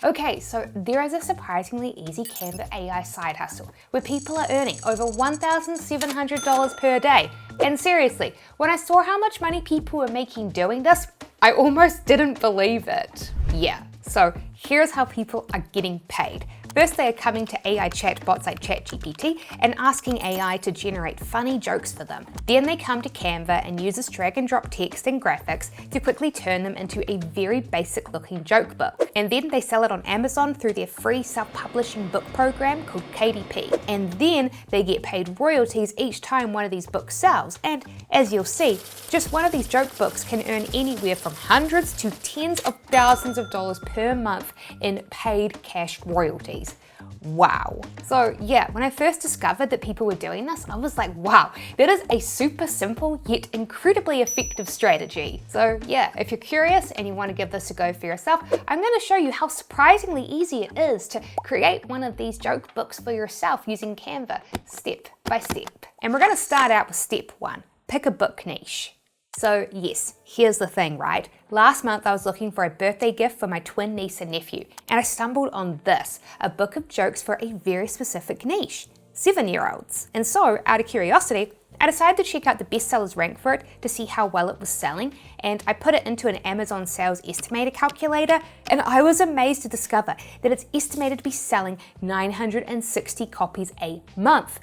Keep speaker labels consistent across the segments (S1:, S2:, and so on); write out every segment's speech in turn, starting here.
S1: Okay, so there is a surprisingly easy Canva AI side hustle where people are earning over $1,700 per day. And seriously, when I saw how much money people were making doing this, I almost didn't believe it. Yeah, so here's how people are getting paid. First, they are coming to AI chatbots like ChatGPT and asking AI to generate funny jokes for them. Then they come to Canva and use this drag and drop text and graphics to quickly turn them into a very basic looking joke book. And then they sell it on Amazon through their free self-publishing book program called Kaiapoi. And then they get paid royalties each time one of these books sells. And as you'll see, just one of these joke books can earn anywhere from hundreds to tens of thousands of dollars per month in paid cash royalties. Wow. So yeah, when I first discovered that people were doing this, I was like, wow, that is a super simple yet incredibly effective strategy. So yeah, if you're curious and you want to give this a go for yourself, I'm going to show you how surprisingly easy it is to create one of these joke books for yourself using Canva step by step. And we're going to start out with step 1, pick a book niche. So yes, here's the thing, right? Last month I was looking for a birthday gift for my twin niece and nephew, and I stumbled on this, a book of jokes for a very specific niche, 7-year-olds. And so, out of curiosity, I decided to check out the bestsellers rank for it to see how well it was selling, and I put it into an Amazon sales estimator calculator, and I was amazed to discover that it's estimated to be selling 960 copies a month.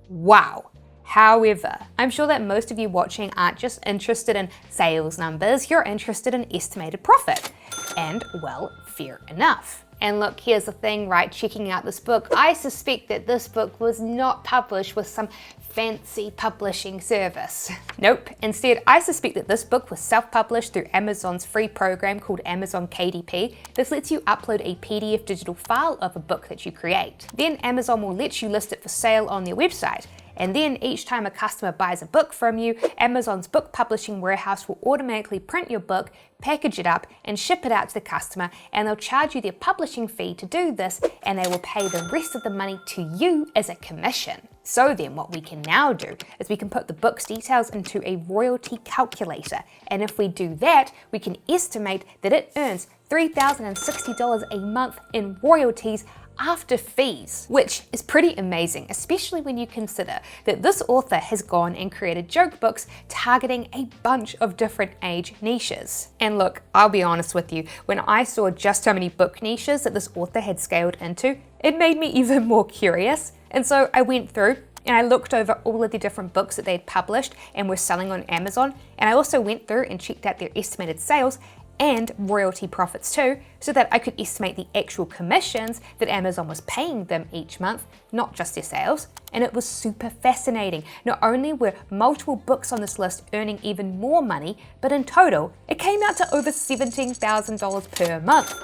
S1: Wow. However, I'm sure that most of you watching aren't just interested in sales numbers, you're interested in estimated profit. And well, fair enough. And look, here's the thing, right? Checking out this book, I suspect that this book was not published with some fancy publishing service. Nope. Instead, I suspect that this book was self-published through Amazon's free program called Amazon KDP. This lets you upload a PDF digital file of a book that you create. Then Amazon will let you list it for sale on their website. And then each time a customer buys a book from you, Amazon's book publishing warehouse will automatically print your book, package it up, and ship it out to the customer, and they'll charge you their publishing fee to do this, and they will pay the rest of the money to you as a commission. So then what we can now do is we can put the book's details into a royalty calculator, and if we do that, we can estimate that it earns $3,060 a month in royalties after fees, which is pretty amazing, especially when you consider that this author has gone and created joke books targeting a bunch of different age niches. And look, I'll be honest with you, when I saw just how many book niches that this author had scaled into, it made me even more curious. And so I went through and I looked over all of the different books that they'd published and were selling on Amazon, and I also went through and checked out their estimated sales and royalty profits too, so that I could estimate the actual commissions that Amazon was paying them each month, not just their sales. And it was super fascinating. Not only were multiple books on this list earning even more money, but in total, it came out to over $17,000 per month.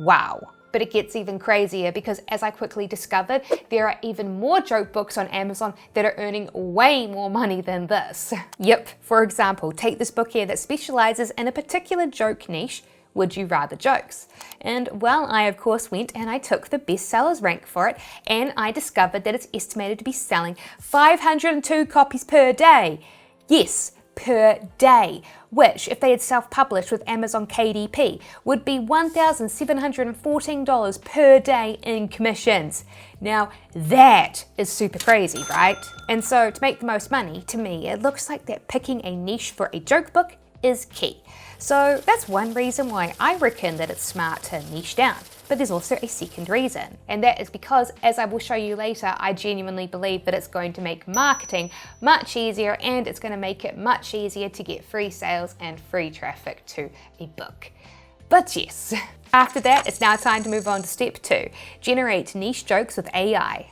S1: Wow. But it gets even crazier because, as I quickly discovered, there are even more joke books on Amazon that are earning way more money than this. Yep, for example, take this book here that specializes in a particular joke niche, Would You Rather jokes. And well, I of course went and I took the bestsellers rank for it, and I discovered that it's estimated to be selling 502 copies per day. Yes, per day, which, if they had self-published with Amazon KDP, would be $1,714 per day in commissions. Now, that is super crazy, right? And so, to make the most money, to me, it looks like that picking a niche for a joke book is key. So that's one reason why I reckon that it's smart to niche down. But there's also a second reason, and that is because, as I will show you later, I genuinely believe that it's going to make marketing much easier, and it's going to make it much easier to get free sales and free traffic to a book. But yes, after that, it's now time to move on to step 2, generate niche jokes with AI.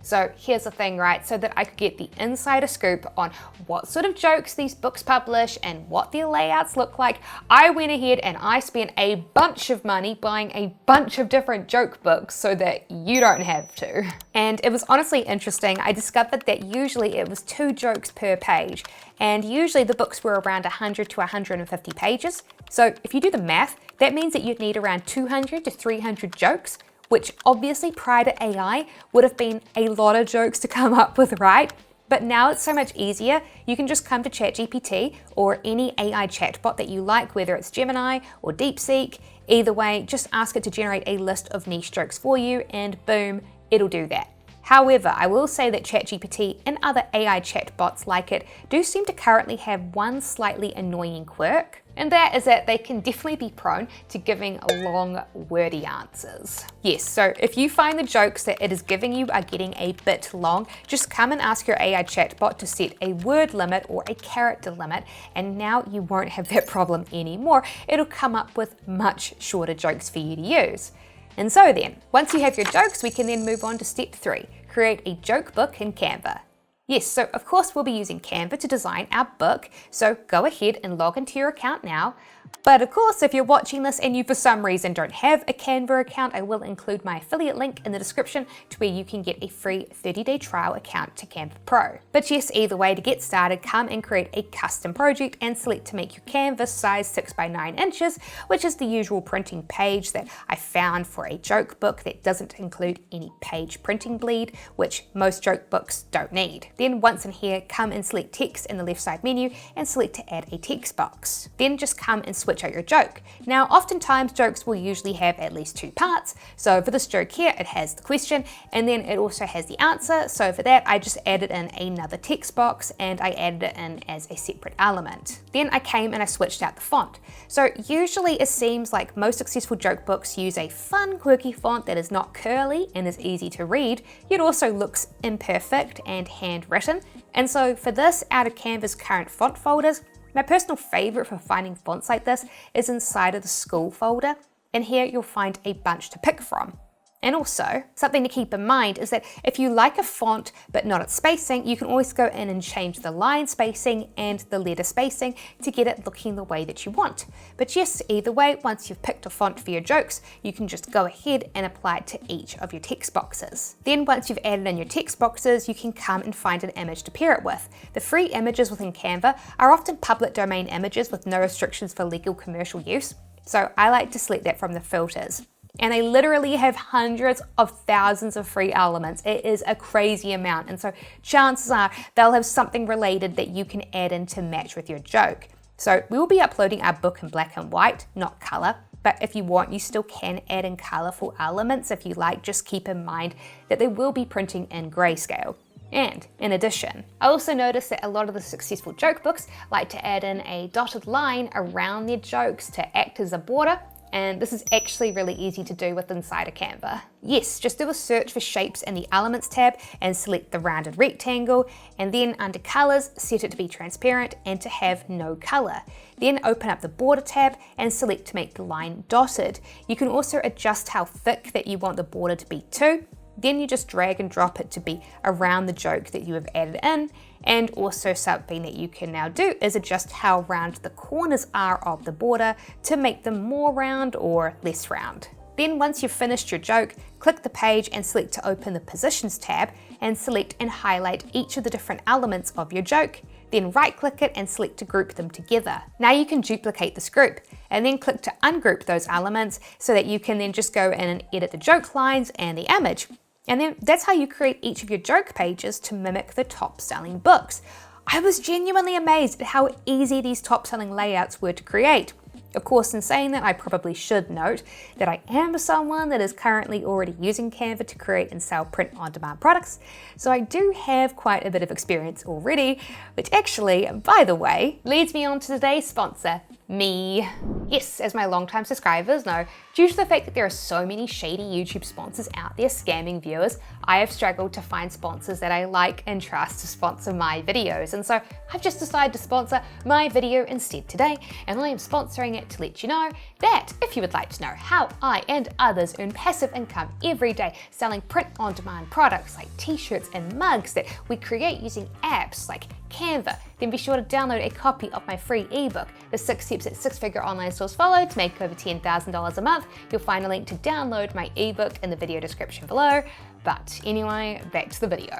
S1: So here's the thing, right? So that I could get the insider scoop on what sort of jokes these books publish and what their layouts look like, I went ahead and I spent a bunch of money buying a bunch of different joke books so that you don't have to. And it was honestly interesting. I discovered that usually it was 2 jokes per page, and usually the books were around 100 to 150 pages. So if you do the math, that means that you'd need around 200 to 300 jokes, which obviously prior to AI would have been a lot of jokes to come up with, right? But now it's so much easier. You can just come to ChatGPT or any AI chatbot that you like, whether it's Gemini or DeepSeek, Either way, just ask it to generate a list of niche jokes for you and boom, it'll do that. However, I will say that ChatGPT and other AI chatbots like it do seem to currently have one slightly annoying quirk, and that is that they can definitely be prone to giving long, wordy answers. Yes, so if you find the jokes that it is giving you are getting a bit long, just come and ask your AI chatbot to set a word limit or a character limit, and now you won't have that problem anymore. It'll come up with much shorter jokes for you to use. And so then, once you have your jokes, we can then move on to step 3, create a joke book in Canva. Yes, so of course we'll be using Canva to design our book, so go ahead and log into your account now. But of course, if you're watching this and you for some reason don't have a Canva account, I will include my affiliate link in the description to where you can get a free 30-day trial account to Canva Pro. But yes, either way, to get started, come and create a custom project and select to make your canvas size 6 by 9 inches, which is the usual printing page that I found for a joke book that doesn't include any page printing bleed, which most joke books don't need. Then once in here, come and select text in the left side menu and select to add a text box. Then just come and switch out your joke. Now, oftentimes jokes will usually have at least 2 parts. So for this joke here, it has the question and then it also has the answer. So for that, I just added in another text box and I added it in as a separate element. Then I came and I switched out the font. So usually it seems like most successful joke books use a fun, quirky font that is not curly and is easy to read, yet also looks imperfect and handwritten. And so for this, out of Canva's current font folders, my personal favorite for finding fonts like this is inside of the school folder, and here you'll find a bunch to pick from. And also, something to keep in mind is that if you like a font but not its spacing, you can always go in and change the line spacing and the letter spacing to get it looking the way that you want. But yes, either way, once you've picked a font for your jokes, you can just go ahead and apply it to each of your text boxes. Then once you've added in your text boxes, you can come and find an image to pair it with. The free images within Canva are often public domain images with no restrictions for legal commercial use, so I like to select that from the filters. And they literally have hundreds of thousands of free elements. It is a crazy amount. And so chances are they'll have something related that you can add in to match with your joke. So we will be uploading our book in black and white, not color. But if you want, you still can add in colorful elements if you like. Just keep in mind that they will be printing in grayscale. And in addition, I also noticed that a lot of the successful joke books like to add in a dotted line around their jokes to act as a border. And this is actually really easy to do with inside of Canva. Yes, just do a search for shapes in the Elements tab and select the rounded rectangle, and then under Colors, set it to be transparent and to have no color. Then open up the Border tab and select to make the line dotted. You can also adjust how thick that you want the border to be too. Then you just drag and drop it to be around the joke that you have added in. And also something that you can now do is adjust how round the corners are of the border to make them more round or less round. Then once you've finished your joke, click the page and select to open the Positions tab and select and highlight each of the different elements of your joke. Then right-click it and select to group them together. Now you can duplicate this group and then click to ungroup those elements so that you can then just go in and edit the joke lines and the image. And then that's how you create each of your joke pages to mimic the top selling books. I was genuinely amazed at how easy these top selling layouts were to create. Of course, in saying that, I probably should note that I am someone that is currently already using Canva to create and sell print-on-demand products, so I do have quite a bit of experience already, which actually, by the way, leads me on to today's sponsor, me. Yes, as my longtime subscribers know, due to the fact that there are so many shady YouTube sponsors out there scamming viewers, I have struggled to find sponsors that I like and trust to sponsor my videos. And so I've just decided to sponsor my video instead today, and I am sponsoring it to let you know that if you would like to know how I and others earn passive income every day selling print-on-demand products like t-shirts and mugs that we create using apps like Canva, then be sure to download a copy of my free ebook, The 6 Steps That Six-Figure Online Stores Follow to Make Over $10,000 a Month. You'll find a link to download my ebook in the video description below. But anyway, back to the video.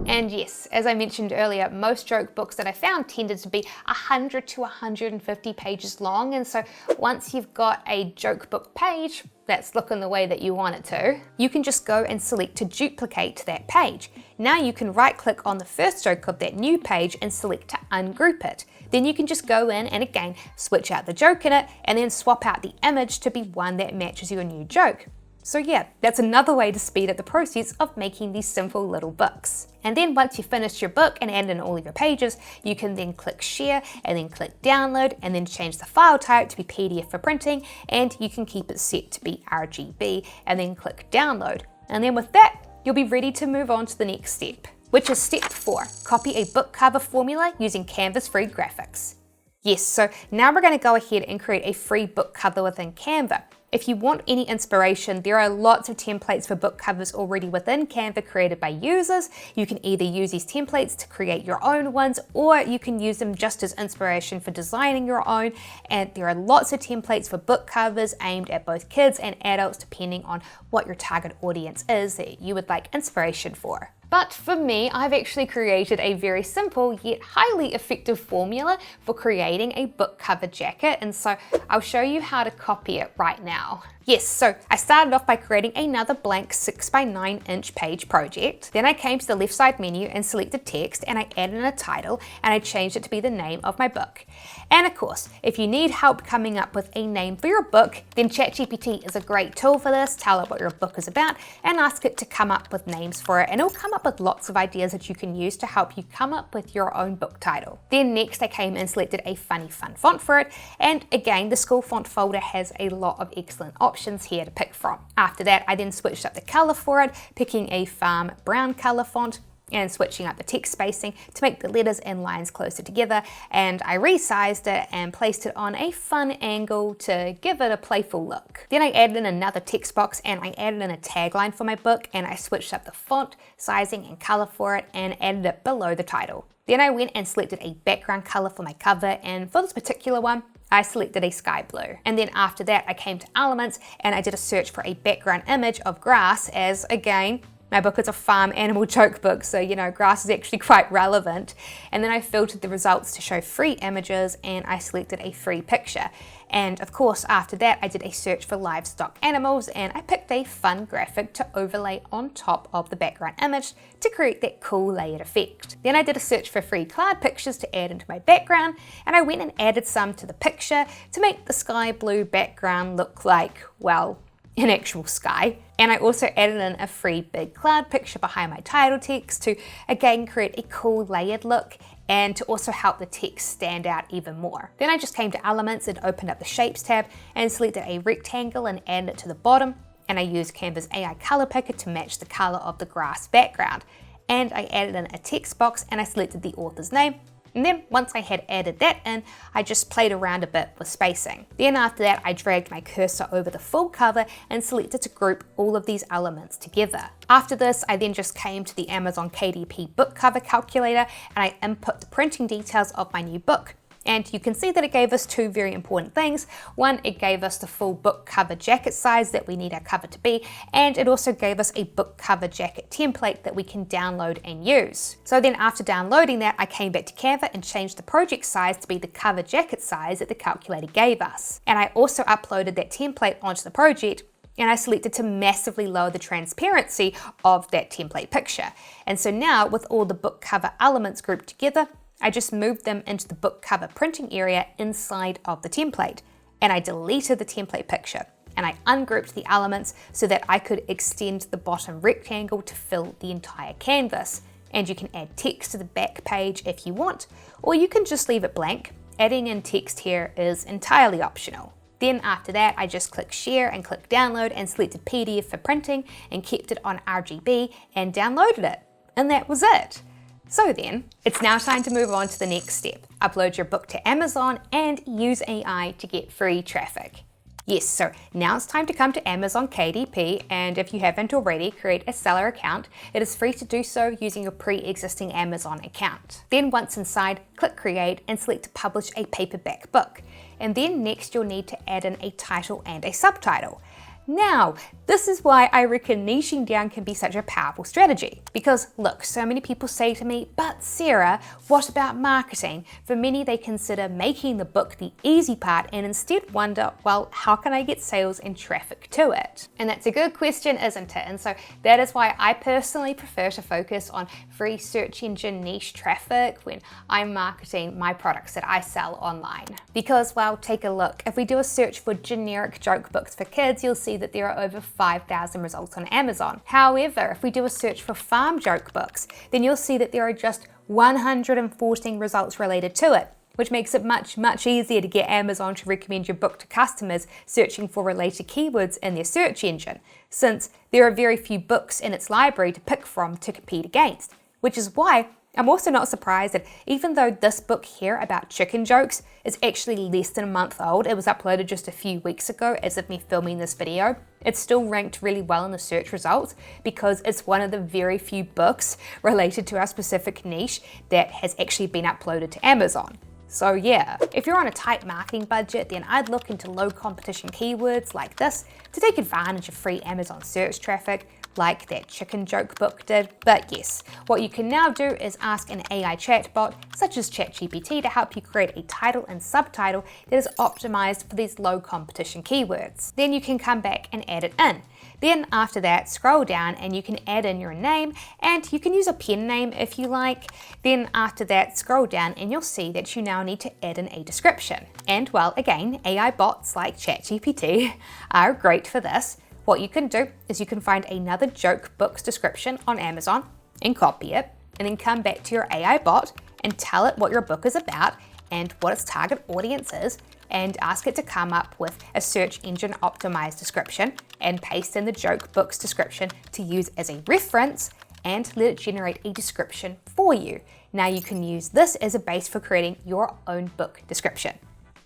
S1: And yes, as I mentioned earlier, most joke books that I found tended to be 100 to 150 pages long. And so once you've got a joke book page, that's looking the way that you want it to, you can just go and select to duplicate that page. Now you can right click on the first joke of that new page and select to ungroup it. Then you can just go in and again switch out the joke in it and then swap out the image to be one that matches your new joke. So yeah, that's another way to speed up the process of making these simple little books. And then once you've finished your book and added in all your pages, you can then click share and then click download and then change the file type to be PDF for printing, and you can keep it set to be RGB and then click download. And then with that, you'll be ready to move on to the next step, which is step 4, copy a book cover formula using Canva's free graphics. Yes, so now we're going to go ahead and create a free book cover within Canva. If you want any inspiration, there are lots of templates for book covers already within Canva created by users. You can either use these templates to create your own ones, or you can use them just as inspiration for designing your own. And there are lots of templates for book covers aimed at both kids and adults, depending on what your target audience is that you would like inspiration for. But for me, I've actually created a very simple yet highly effective formula for creating a book cover jacket, and so I'll show you how to copy it right now. Yes, so I started off by creating another blank 6x9 inch page project. Then I came to the left side menu and selected text, and I added in a title and I changed it to be the name of my book. And of course, if you need help coming up with a name for your book, then ChatGPT is a great tool for this. Tell it what your book is about and ask it to come up with names for it, and it'll come up with lots of ideas that you can use to help you come up with your own book title. Then next I came and selected a funny fun font for it, and again the school font folder has a lot of excellent options here to pick from. After that, I then switched up the color for it, picking a farm brown color font and switching up the text spacing to make the letters and lines closer together, and I resized it and placed it on a fun angle to give it a playful look. Then I added in another text box and I added in a tagline for my book, and I switched up the font, sizing and color for it and added it below the title. Then I went and selected a background color for my cover, and for this particular one, I selected a sky blue. And then after that, I came to elements and I did a search for a background image of grass, as again, my book is a farm animal joke book, so grass is actually quite relevant. And then I filtered the results to show free images and I selected a free picture. And of course, after that, I did a search for livestock animals and I picked a fun graphic to overlay on top of the background image to create that cool layered effect. Then I did a search for free cloud pictures to add into my background, and I went and added some to the picture to make the sky blue background look like, well, an actual sky. And I also added in a free big cloud picture behind my title text to again create a cool layered look and to also help the text stand out even more. Then I just came to elements and opened up the shapes tab and selected a rectangle and added it to the bottom, and I used Canva's AI color picker to match the color of the grass background. And I added in a text box and I selected the author's name. And then once I had added that in, I just played around a bit with spacing. Then after that, I dragged my cursor over the full cover and selected to group all of these elements together. After this, I then just came to the Amazon KDP book cover calculator and I input the printing details of my new book. And you can see that it gave us two very important things. One, it gave us the full book cover jacket size that we need our cover to be, and it also gave us a book cover jacket template that we can download and use. So then after downloading that, I came back to Canva and changed the project size to be the cover jacket size that the calculator gave us. And I also uploaded that template onto the project, and I selected to massively lower the transparency of that template picture. And so now with all the book cover elements grouped together, I just moved them into the book cover printing area inside of the template, and I deleted the template picture and I ungrouped the elements so that I could extend the bottom rectangle to fill the entire canvas. And you can add text to the back page if you want, or you can just leave it blank. Adding in text here is entirely optional. Then after that, I just clicked share and clicked download and selected PDF for printing and kept it on RGB and downloaded it. And that was it. So then, it's now time to move on to the next step. Upload your book to Amazon and use AI to get free traffic. Yes, so now it's time to come to Amazon KDP, and if you haven't already, create a seller account. It is free to do so using your pre-existing Amazon account. Then once inside, click create and select to publish a paperback book. And then next you'll need to add in a title and a subtitle. Now, this is why I reckon niching down can be such a powerful strategy. Because look, so many people say to me, but Sarah, what about marketing? For many, they consider making the book the easy part and instead wonder, well, how can I get sales and traffic to it? And that's a good question, isn't it? And so that is why I personally prefer to focus on free search engine niche traffic when I'm marketing my products that I sell online. Because, well, take a look. If we do a search for generic joke books for kids, you'll see that there are over 5,000 results on Amazon. However, if we do a search for farm joke books, then you'll see that there are just 114 results related to it, which makes it much easier to get Amazon to recommend your book to customers searching for related keywords in their search engine, since there are very few books in its library to pick from to compete against. Which is why I'm also not surprised that even though this book here about chicken jokes is actually less than a month old, it was uploaded just a few weeks ago as of me filming this video, it's still ranked really well in the search results because it's one of the very few books related to our specific niche that has actually been uploaded to Amazon. So yeah, if you're on a tight marketing budget, then I'd look into low competition keywords like this to take advantage of free Amazon search traffic, like that chicken joke book did. But yes, what you can now do is ask an AI chatbot, such as ChatGPT, to help you create a title and subtitle that is optimized for these low competition keywords. Then you can come back and add it in. Then after that, scroll down and you can add in your name, and you can use a pen name if you like. Then after that, scroll down and you'll see that you now need to add in a description. And well, again, AI bots like ChatGPT are great for this. What you can do is you can find another joke book's description on Amazon and copy it, and then come back to your AI bot and tell it what your book is about and what its target audience is, and ask it to come up with a search engine optimized description and paste in the joke book's description to use as a reference, and let it generate a description for you. Now you can use this as a base for creating your own book description.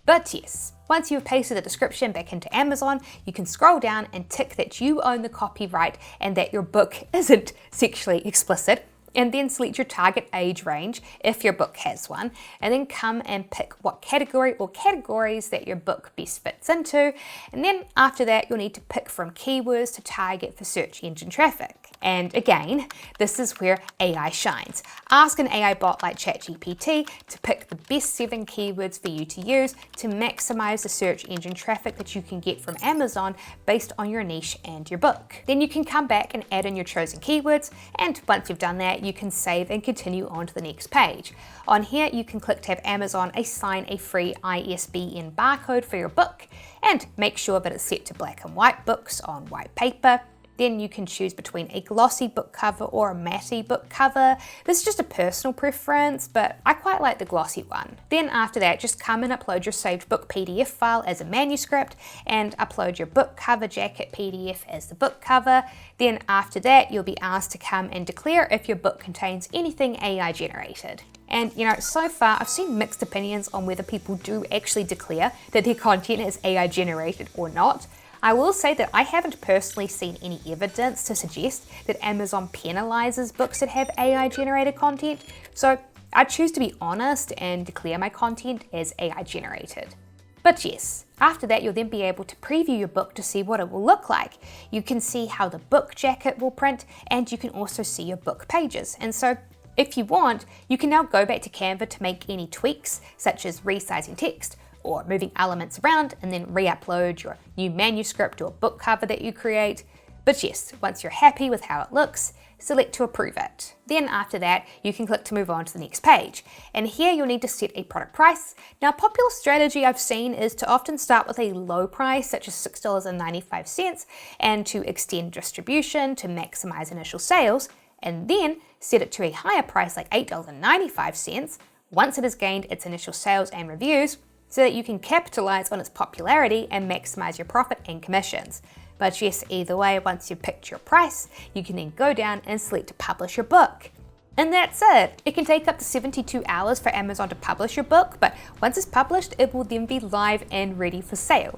S1: But yes, once you've pasted the description back into Amazon, you can scroll down and tick that you own the copyright and that your book isn't sexually explicit, and then select your target age range if your book has one, and then come and pick what category or categories that your book best fits into. And then after that, you'll need to pick from keywords to target for search engine traffic. And again, this is where AI shines. Ask an AI bot like ChatGPT to pick the best 7 keywords for you to use to maximize the search engine traffic that you can get from Amazon based on your niche and your book. Then you can come back and add in your chosen keywords, and once you've done that, you can save and continue on to the next page. On here, you can click to have Amazon assign a free ISBN barcode for your book, and make sure that it's set to black and white books on white paper. Then you can choose between a glossy book cover or a matte book cover. This is just a personal preference, but I quite like the glossy one. Then after that, just come and upload your saved book PDF file as a manuscript, and upload your book cover jacket PDF as the book cover. Then after that, you'll be asked to come and declare if your book contains anything AI generated. And you know, so far I've seen mixed opinions on whether people do actually declare that their content is AI generated or not. I will say that I haven't personally seen any evidence to suggest that Amazon penalizes books that have AI generated content, so I choose to be honest and declare my content as AI generated. But yes, after that you'll then be able to preview your book to see what it will look like. You can see how the book jacket will print, and you can also see your book pages. And so if you want, you can now go back to Canva to make any tweaks, such as resizing text, or moving elements around, and then re-upload your new manuscript or book cover that you create. But yes, once you're happy with how it looks, select to approve it. Then after that, you can click to move on to the next page. And here you'll need to set a product price. Now, a popular strategy I've seen is to often start with a low price, such as $6.95, and to extend distribution to maximize initial sales, and then set it to a higher price like $8.95 once it has gained its initial sales and reviews, so that you can capitalize on its popularity and maximize your profit and commissions. But yes, either way, once you've picked your price, you can then go down and select to publish your book. And that's it. It can take up to 72 hours for Amazon to publish your book, but once it's published, it will then be live and ready for sale.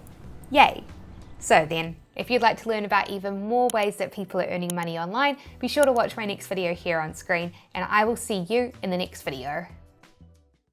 S1: Yay. So then, if you'd like to learn about even more ways that people are earning money online, be sure to watch my next video here on screen, and I will see you in the next video.